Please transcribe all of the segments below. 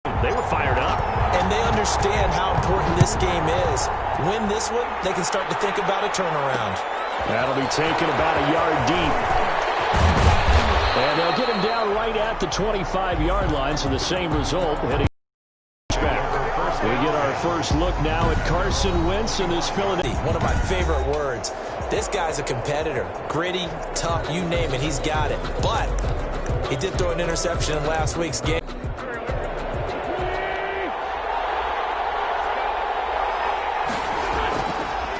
They were fired up. And they understand how important this game is. Win this one, they can start to think about a turnaround. That'll be taken about a yard deep. And they'll get him down right at the 25-yard line, so the same result heading back. We get our first look now at Carson Wentz in this Philadelphia. One of my favorite words. This guy's a competitor. Gritty, tough, you name it, he's got it. But he did throw an interception in last week's game.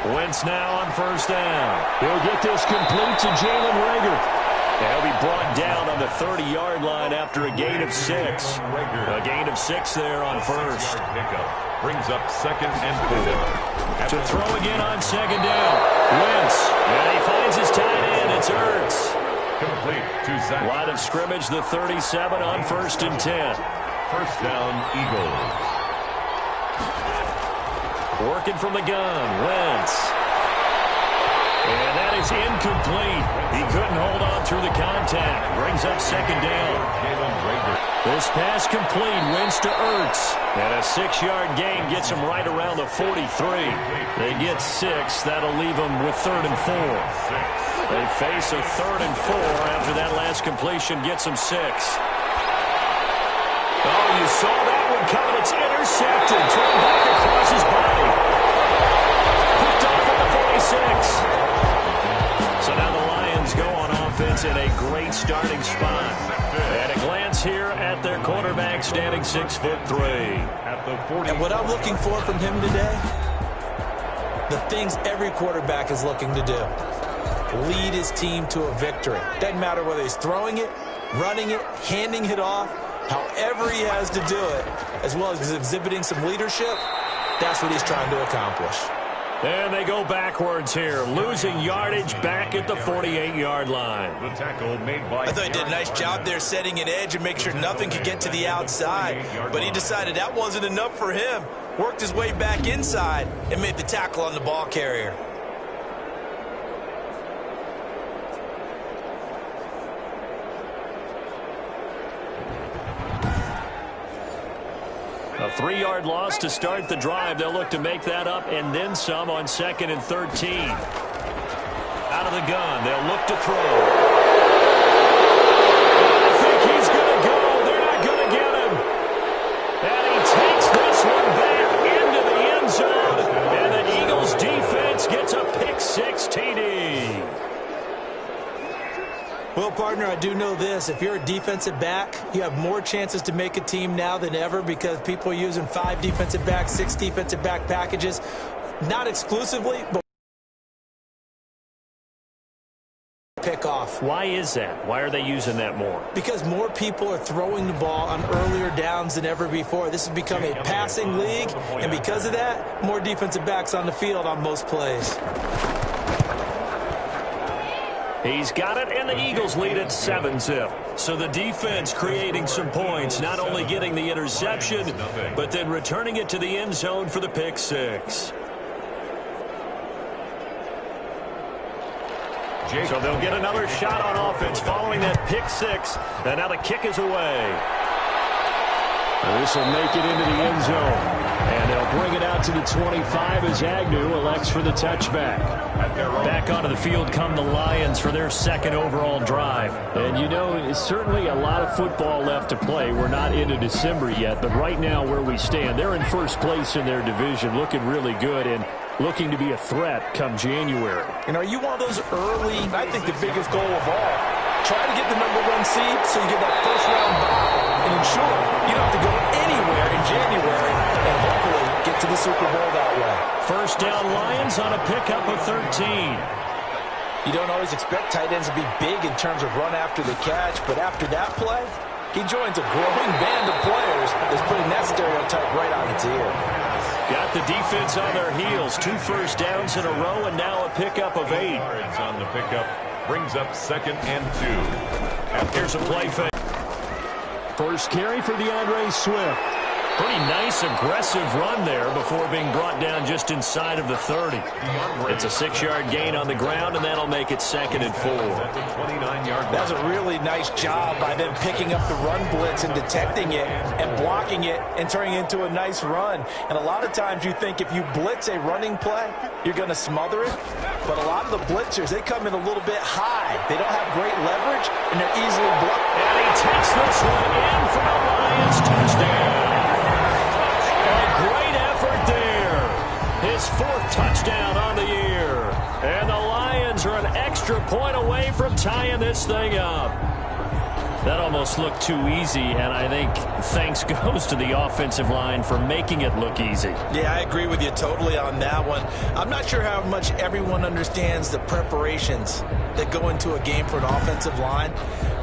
Wentz now on first down. He'll get this complete to Jalen Reagor. They'll be brought down on the 30-yard line after a gain of 6. A gain of 6 there on first. Pickup brings up second and 4. To throw again on second down. Wentz. And he finds his tight end. It's Ertz. Complete to Zach. Line of scrimmage, the 37 on first and 10. First down, Eagles. Working from the gun, Wentz. And that is incomplete. He couldn't hold on through the contact. Brings up second down. This pass complete. Wentz to Ertz. And a 6-yard gain gets him right around the 43. They get 6. That'll leave them with 3rd and 4. They face a 3rd and 4 after that last completion gets them 6. Oh, you saw that one coming. It's intercepted. Thrown back across his body. Picked off at the 46. So now the Lions go on offense in a great starting spot. And a glance here at their quarterback standing 6'3". And what I'm looking for from him today, the things every quarterback is looking to do. Lead his team to a victory. Doesn't matter whether he's throwing it, running it, handing it off, however he has to do it, as well as exhibiting some leadership, that's what he's trying to accomplish. And they go backwards here, losing yardage back at the 48-yard line. The tackle made by I thought he did a nice job there setting an edge and make sure nothing could get to the outside. But he decided that wasn't enough for him. Worked his way back inside and made the tackle on the ball carrier. A 3-yard loss to start the drive. They'll look to make that up and then some on 2nd and 13. Out of the gun, they'll look to throw. I think he's going to go. They're not going to get him. And he takes this one back into the end zone. And the Eagles defense gets a pick-6 TD. Well, partner, I do know this. If you're a defensive back, you have more chances to make a team now than ever because people are using 5 defensive backs, 6 defensive back packages. Not exclusively, but pick off. Why is that? Why are they using that more? Because more people are throwing the ball on earlier downs than ever before. This has become a passing league, and because of that, more defensive backs on the field on most plays. He's got it, and the Eagles lead at 7-0. So the defense creating some points, not only getting the interception, but then returning it to the end zone for the pick-6. So they'll get another shot on offense following that pick-6, and now the kick is away. This will make it into the end zone. And they'll bring it out to the 25 as Agnew elects for the touchback. Back onto the field come the Lions for their 2nd overall drive. And, you know, it's certainly a lot of football left to play. We're not into December yet, but right now where we stand, they're in first place in their division, looking really good and looking to be a threat come January. And are you one of those early, I think the biggest goal of all, try to get the #1 seed so you get that first-round bye and ensure you don't have to go anywhere in January and hopefully get to the Super Bowl that way. First down Lions on a pickup of 13. You don't always expect tight ends to be big in terms of run after the catch, but after that play, he joins a growing band of players that's putting that stereotype right on its ear. Got the defense on their heels. 2 first downs in a row and now a pickup of 8. yards on the pickup. Brings up 2nd and 2. Here's a play fake. First carry for DeAndre Swift. Pretty nice, aggressive run there before being brought down just inside of the 30. It's a 6-yard gain on the ground, and that'll make it 2nd and 4. That was a really nice job by them picking up the run blitz and detecting it and blocking it and turning it into a nice run. And a lot of times you think if you blitz a running play, you're going to smother it. But a lot of the blitzers, they come in a little bit high. They don't have great leverage, and they're easily blocked. And he takes this one in for the Lions. Touchdown. Great effort there. His 4th touchdown on the year. And the Lions are an extra point away from tying this thing up. That almost looked too easy, and I think thanks goes to the offensive line for making it look easy. Yeah, I agree with you totally on that one. I'm not sure how much everyone understands the preparations that go into a game for an offensive line,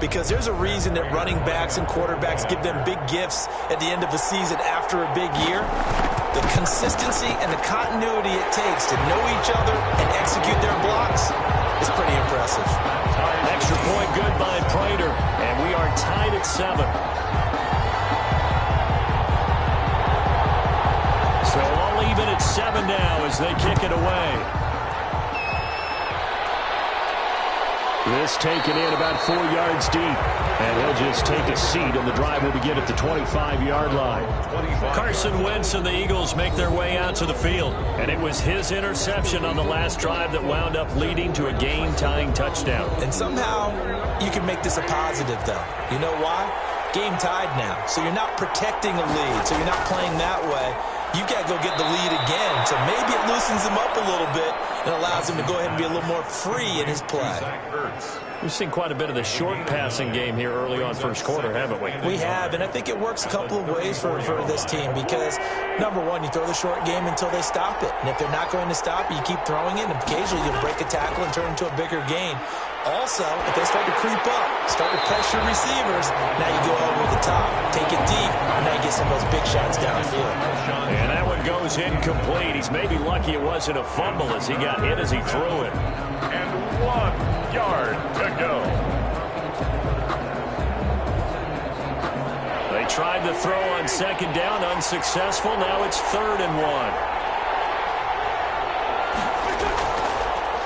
because there's a reason that running backs and quarterbacks give them big gifts at the end of the season after a big year. The consistency and the continuity it takes to know each other and execute their blocks is pretty impressive. Extra point good by Prater, and we are tied at 7. So all even at 7 now as they kick it away. This taken in about 4 yards deep, and he'll just take a seat, and the drive will begin at the 25-yard line. Carson Wentz and the Eagles make their way out to the field, and it was his interception on the last drive that wound up leading to a game-tying touchdown. And somehow you can make this a positive, though. You know why? Game tied now, so you're not protecting a lead, so you're not playing that way. You got to go get the lead again, so maybe it loosens him up a little bit and allows him to go ahead and be a little more free in his play. We've seen quite a bit of the short passing game here early on first quarter, haven't we? We have, and I think it works a couple of ways for this team because, number one, you throw the short game until they stop it. And if they're not going to stop it, you keep throwing it, and occasionally you'll break a tackle and turn it into a bigger gain. Also, if they start to creep up, start to pressure receivers, now you go over the top, take it deep, and now you get some of those big shots downfield. And that one goes incomplete. He's maybe lucky it wasn't a fumble as he got hit as he threw it. And 1 yard to go. They tried to throw on 2nd down, unsuccessful. Now it's 3rd and 1.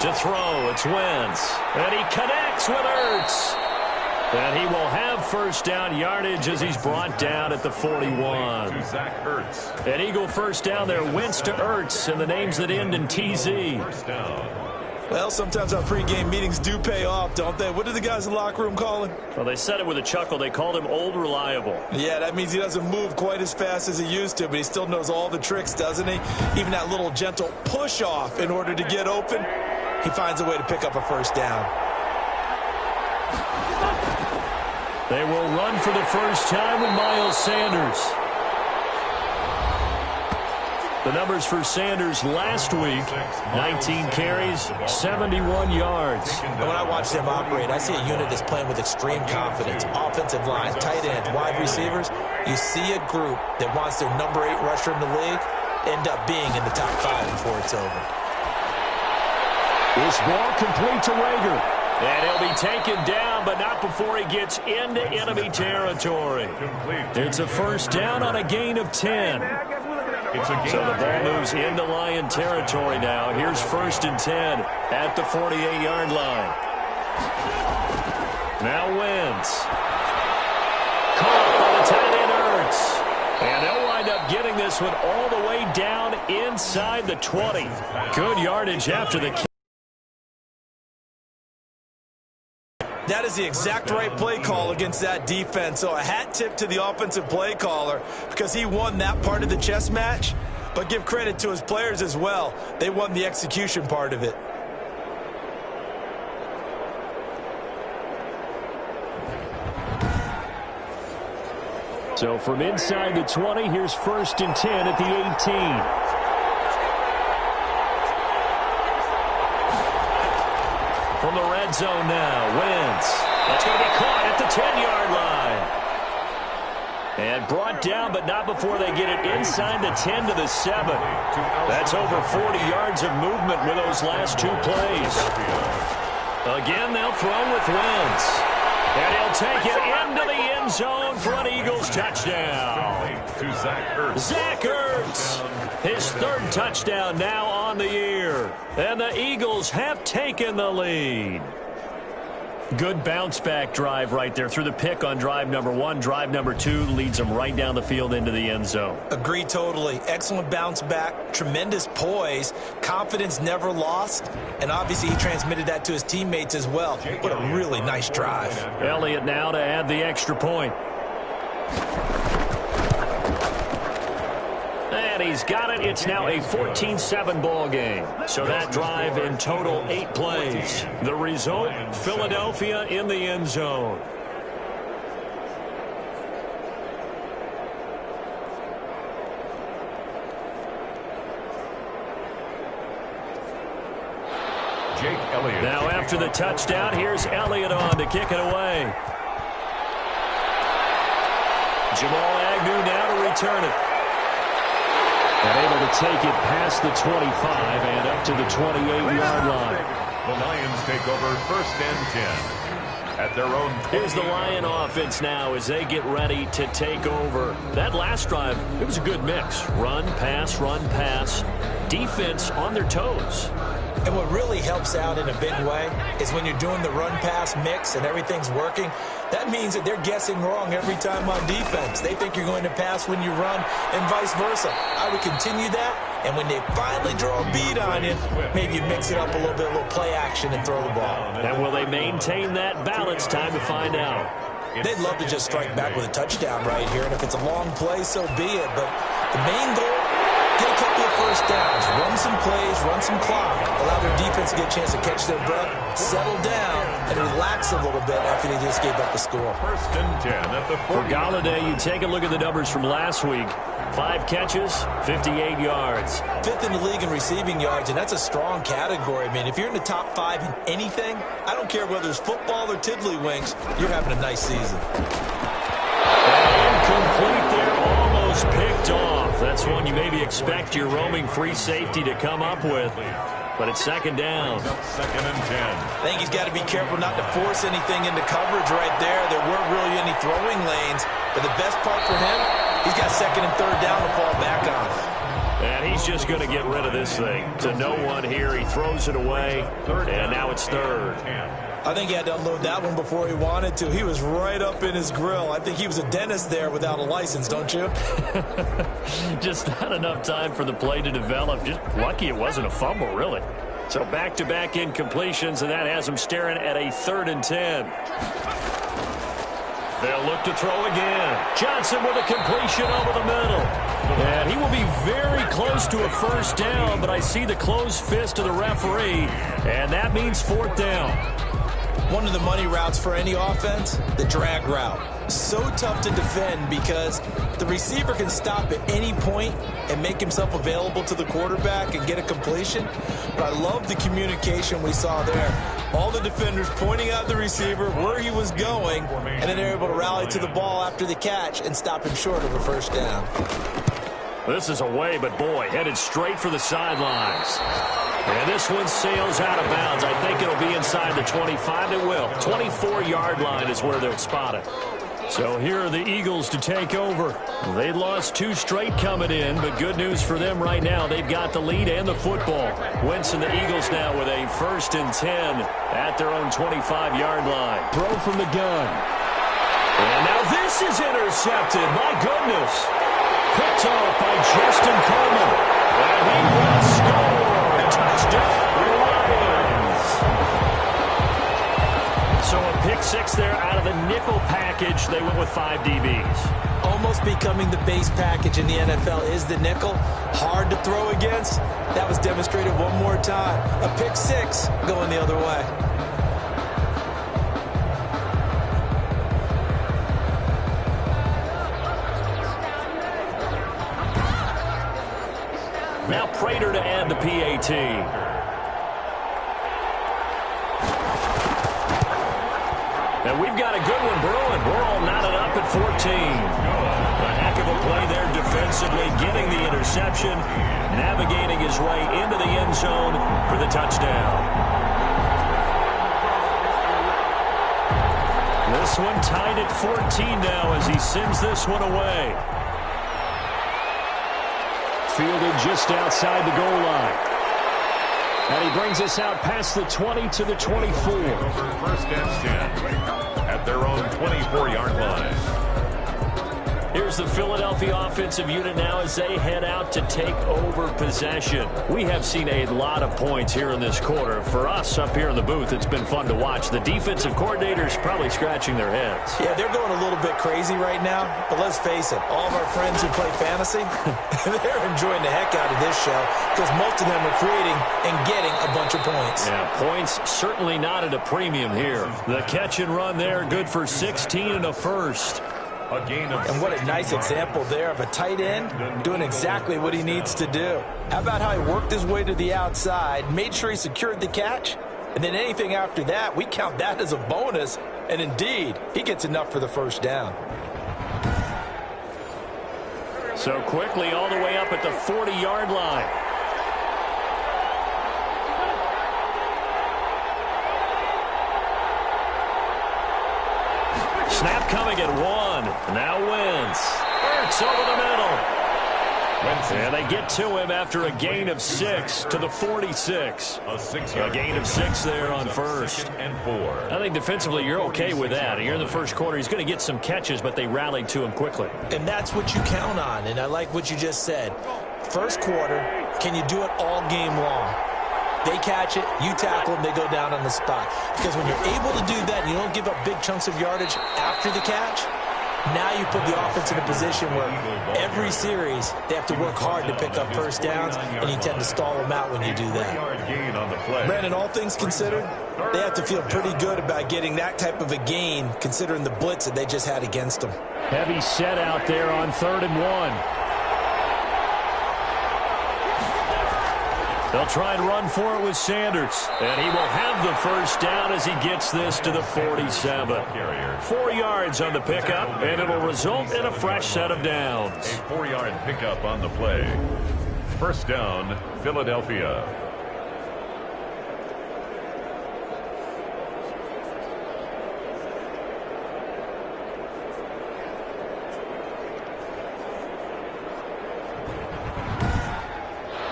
To throw, it's Wentz. And he connects with Ertz. And he will have first down yardage as he's brought down at the 41. An Eagle first down there, Wentz to Ertz, and the names that end in TZ. Well, sometimes our pregame meetings do pay off, don't they? What did the guys in the locker room call him? Well, they said it with a chuckle. They called him Old Reliable. Yeah, that means he doesn't move quite as fast as he used to, but he still knows all the tricks, doesn't he? Even that little gentle push-off in order to get open, he finds a way to pick up a first down. They will run for the first time with Miles Sanders. The numbers for Sanders last week, 19 carries, 71 yards. And when I watch them operate, I see a unit that's playing with extreme confidence. Offensive line, tight end, wide receivers. You see a group that wants their number 8 rusher in the league end up being in the top 5 before it's over. This ball complete to Rager. And he'll be taken down, but not before he gets into enemy territory. It's a first down on a gain of 10. So the ball moves into Lion territory now. Here's 1st and 10 at the 48-yard line. Now Wentz. Caught by the tight end Ertz. And they'll wind up getting this one all the way down inside the 20. Good yardage after the kick. That is the exact right play call against that defense. So a hat tip to the offensive play caller because he won that part of the chess match. But give credit to his players as well. They won the execution part of it. So from inside the 20, here's 1st and 10 at the 18. From the red zone now, Wentz. That's going to be caught at the 10-yard line. And brought down, but not before they get it inside the 10 to the 7. That's over 40 yards of movement with those last 2 plays. Again, they'll throw with Wentz. And he'll take it into the end zone for an Eagles touchdown. to Zach Ertz. Zach Ertz, his third touchdown now on the year. And the Eagles have taken the lead. Good bounce-back drive right there through the pick on drive number 1. Drive number 2 leads them right down the field into the end zone. Agree totally. Excellent bounce back, tremendous poise, confidence never lost, and obviously he transmitted that to his teammates as well. What a really nice drive. Elliott now to add the extra point. And he's got it. It's now a 14-7 ball game. So that drive in total 8 plays. The result, Philadelphia in the end zone. Jake Elliott. Now after the touchdown, here's Elliott on to kick it away. Jamal Agnew now to return it. And able to take it past the 25 and up to the 28-yard line. The Lions take over 1st and 10 at their own 20. Here's the Lion offense now as they get ready to take over. That last drive, it was a good mix. Run, pass, defense on their toes. And what really helps out in a big way is when you're doing the run-pass mix and everything's working, that means that they're guessing wrong every time on defense. They think you're going to pass when you run and vice versa. I would continue that, and when they finally draw a bead on you, maybe you mix it up a little bit, a little play action and throw the ball. And will they maintain that balance? Time to find out. They'd love to just strike back with a touchdown right here, and if it's a long play, so be it. But the main goal, get a couple of first downs, run some plays, run some clock, allow their defense to get a chance to catch their breath, settle down, and relax a little bit after they just gave up the score. 1st and 10 at the 40. For Galladay, you take a look at the numbers from last week. 5 catches, 58 yards. 5th in the league in receiving yards, and that's a strong category. I mean, if you're in the top 5 in anything, I don't care whether it's football or tiddlywinks, you're having a nice season. Incomplete there, almost picked off. That's one you maybe expect your roaming free safety to come up with. But it's 2nd down. 2nd and 10. I think he's got to be careful not to force anything into coverage right there. There weren't really any throwing lanes. But the best part for him, he's got 2nd and 3rd down to fall back on. And he's just going to get rid of this thing. To no one here, he throws it away. And now it's 3rd. I think he had to unload that one before he wanted to. He was right up in his grill. I think he was a dentist there without a license, don't you? Just not enough time for the play to develop. Just lucky it wasn't a fumble, really. So back-to-back incompletions, and that has him staring at a 3rd and 10. They'll look to throw again. Johnson with a completion over the middle. And he will be very close to a 1st down, but I see the closed fist of the referee, and that means 4th down. One of the money routes for any offense, the drag route. So tough to defend because the receiver can stop at any point and make himself available to the quarterback and get a completion. But I love the communication we saw there. All the defenders pointing out the receiver where he was going, and then they're able to rally to the ball after the catch and stop him short of a 1st down. This is away, but boy, headed straight for the sidelines. And this one sails out of bounds. I think it'll be inside the 25. It will. 24-yard line is where they'll spot it. So here are the Eagles to take over. They lost 2 straight coming in, but good news for them right now. They've got the lead and the football. Wentz and the Eagles now with a 1st and 10 at their own 25-yard line. Throw from the gun. And now this is intercepted. My goodness. Picked off by Justin Coleman. And he will score. Touchdown, Lions. So a pick 6 there out of the nickel package. They went with 5 DBs. Almost becoming the base package in the NFL is the nickel. Hard to throw against. That was demonstrated one more time. A pick 6 going the other way. Now Prater to add the PAT. And we've got a good one brewing. We're all knotted up at 14. A heck of a play there defensively, getting the interception, navigating his way into the end zone for the touchdown. This one tied at 14 now as he sends this one away. fielded just outside the goal line. And he brings us out past the 20 to the 24. First and 10 at their own 24-yard line. Here's the Philadelphia offensive unit now as they head out to take over possession. We have seen a lot of points here in this quarter. For us up here in the booth, it's been fun to watch. The defensive coordinators probably scratching their heads. Yeah, they're going a little bit crazy right now. But let's face it, all of our friends who play fantasy, they're enjoying the heck out of this show because most of them are creating and getting a bunch of points. Yeah, points certainly not at a premium here. The catch and run there, good for 16 and a first. And what a nice example there of a tight end doing exactly what he needs to do. How about how he worked his way to the outside, made sure he secured the catch, and then anything after that, we count that as a bonus. And indeed, he gets enough for the first down. So quickly all the way up at the 40-yard line. Snap coming at 1. Now Wentz. Hurts over the middle. And they get to him after a gain of 6 to the 46. A gain of 6 there on first. I think defensively you're okay with that. You're in the first quarter. He's going to get some catches, but they rallied to him quickly. And that's what you count on. And I like what you just said. First quarter, can you do it all game long? They catch it, you tackle them, they go down on the spot. Because when you're able to do that and you don't give up big chunks of yardage after the catch, now you put the offense in a position where every series they have to work hard to pick up first downs, and you tend to stall them out when you do that. Brandon, all things considered, they have to feel pretty good about getting that type of a gain considering the blitz that they just had against them. Heavy set out there on 3rd and 1. They'll try and run for it with Sanders. And he will have the first down as he gets this to the 47. 4 yards on the pickup, and it'll result in a fresh set of downs. A 4-yard pickup on the play. First down, Philadelphia.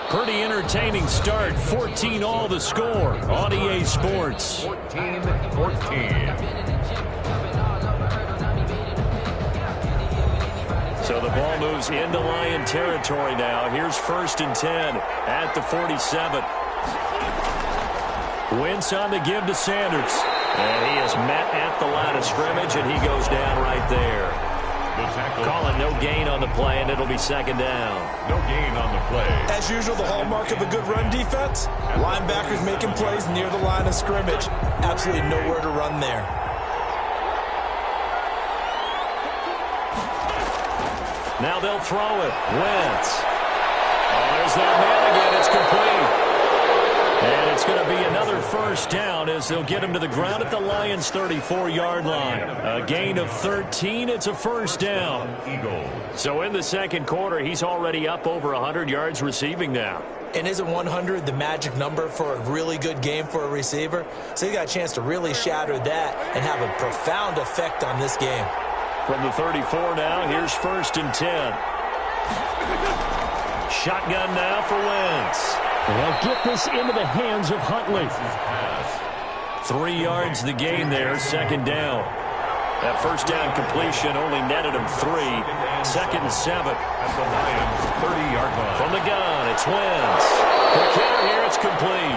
Pretty entertaining start. 14 all the score on EA Sports. 14-14. So the ball moves into Lion territory now. Here's 1st and 10 at the 47. Wentz on the give to Sanders. And he is met at the line of scrimmage, and he goes down right there. Calling no gain on the play, and it'll be 2nd down. No gain on the play. As usual, the hallmark of a good run defense, linebackers making plays near the line of scrimmage. Absolutely nowhere to run there. Now they'll throw it. Wentz. Oh, there's that man again. It's complete. And it's going to be another first down as they'll get him to the ground at the Lions' 34-yard line. A gain of 13. It's a first down. So in the second quarter, he's already up over 100 yards receiving now. And isn't 100 the magic number for a really good game for a receiver? So he got a chance to really shatter that and have a profound effect on this game. From the 34 now, here's 1st and 10. Shotgun now for Wentz. They'll get this into the hands of Huntley. 3 yards the gain there, 2nd down. That first down completion only netted him 3. 2nd and 7. At the Lions' 30-yard line. From the gun, it's Wentz. The carry here, it's complete.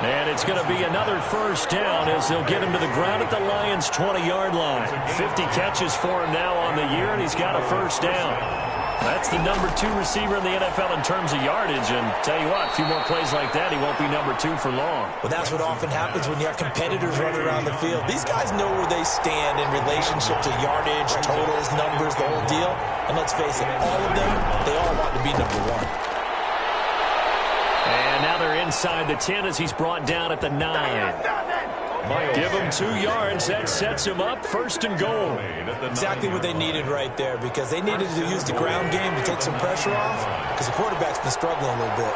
And it's going to be another first down as they'll get him to the ground at the Lions' 20-yard line. 50 catches for him now on the year, and he's got a first down. That's the number 2 receiver in the NFL in terms of yardage. And tell you what, a few more plays like that, he won't be number 2 for long. Well, that's what often happens when you have competitors running around the field. These guys know where they stand in relationship to yardage, totals, numbers, the whole deal. And let's face it, all of them, they all want to be number 1. And now they're inside the 10 as he's brought down at the 9. Give him 2 yards. That sets him up 1st and goal. Exactly what they needed right there, because they needed to use the ground game to take some pressure off, because the quarterback's been struggling a little bit.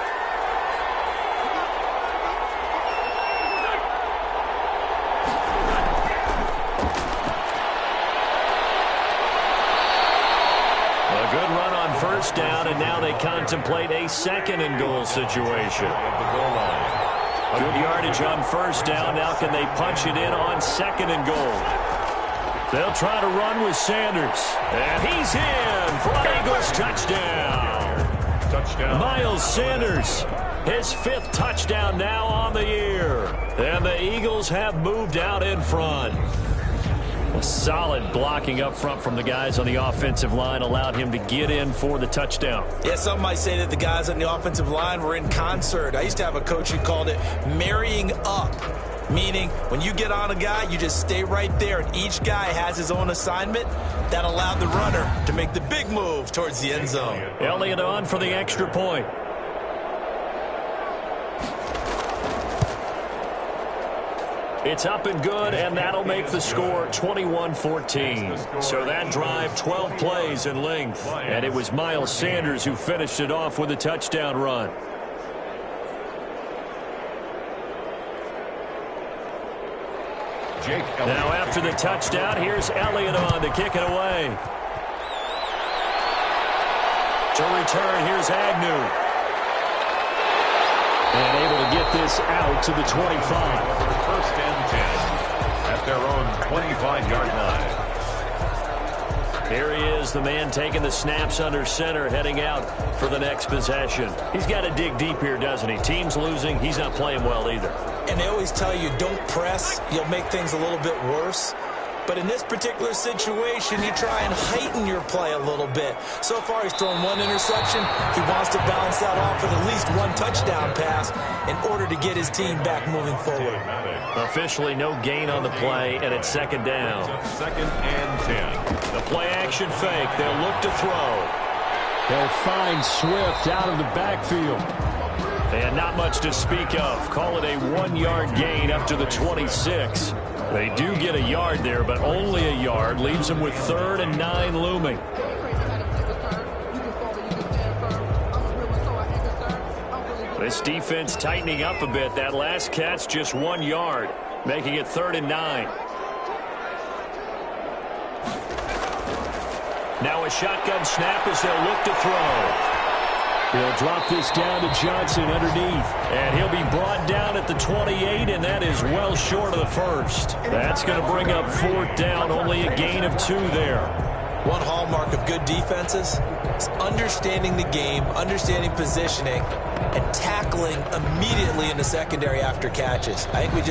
A good run on first down, and now they contemplate a second and goal situation. Good yardage on first down. Now can they punch it in on second and goal? They'll try to run with Sanders. And he's in for an Eagles touchdown. Touchdown. Miles Sanders, his 5th touchdown now on the year. And the Eagles have moved out in front. A solid blocking up front from the guys on the offensive line allowed him to get in for the touchdown. Yeah, some might say that the guys on the offensive line were in concert. I used to have a coach who called it marrying up, meaning when you get on a guy, you just stay right there, and each guy has his own assignment. That allowed the runner to make the big move towards the end zone. Elliott on for the extra point. It's up and good, and that'll make the score 21-14. So that drive, 12 plays in length. And it was Miles Sanders who finished it off with a touchdown run. Now after the touchdown, here's Elliott on to kick it away. To return, here's Agnew. And able to get this out to the 25. First and 10 at their own 25-yard line. Here he is, the man taking the snaps under center, heading out for the next possession. He's got to dig deep here, doesn't he? Team's losing. He's not playing well either. And they always tell you, don't press. You'll make things a little bit worse. But in this particular situation, you try and heighten your play a little bit. So far, he's thrown 1 interception. He wants to balance that off with at least 1 touchdown pass in order to get his team back moving forward. Officially no gain on the play, and it's second down. Second and 10. The play action fake. They'll look to throw. They'll find Swift out of the backfield. And not much to speak of. Call it a 1-yard gain up to the 26. They do get a yard there, but only a yard. Leaves them with 3rd and 9 looming. This defense tightening up a bit. That last catch just 1 yard, making it 3rd and 9. Now a shotgun snap as they'll look to throw. He'll drop this down to Johnson underneath. And he'll be brought down at the 28, and that is well short of the first. That's going to bring up 4th down, only a gain of 2 there. One hallmark of good defenses is understanding the game, understanding positioning, and tackling immediately in the secondary after catches. I think we just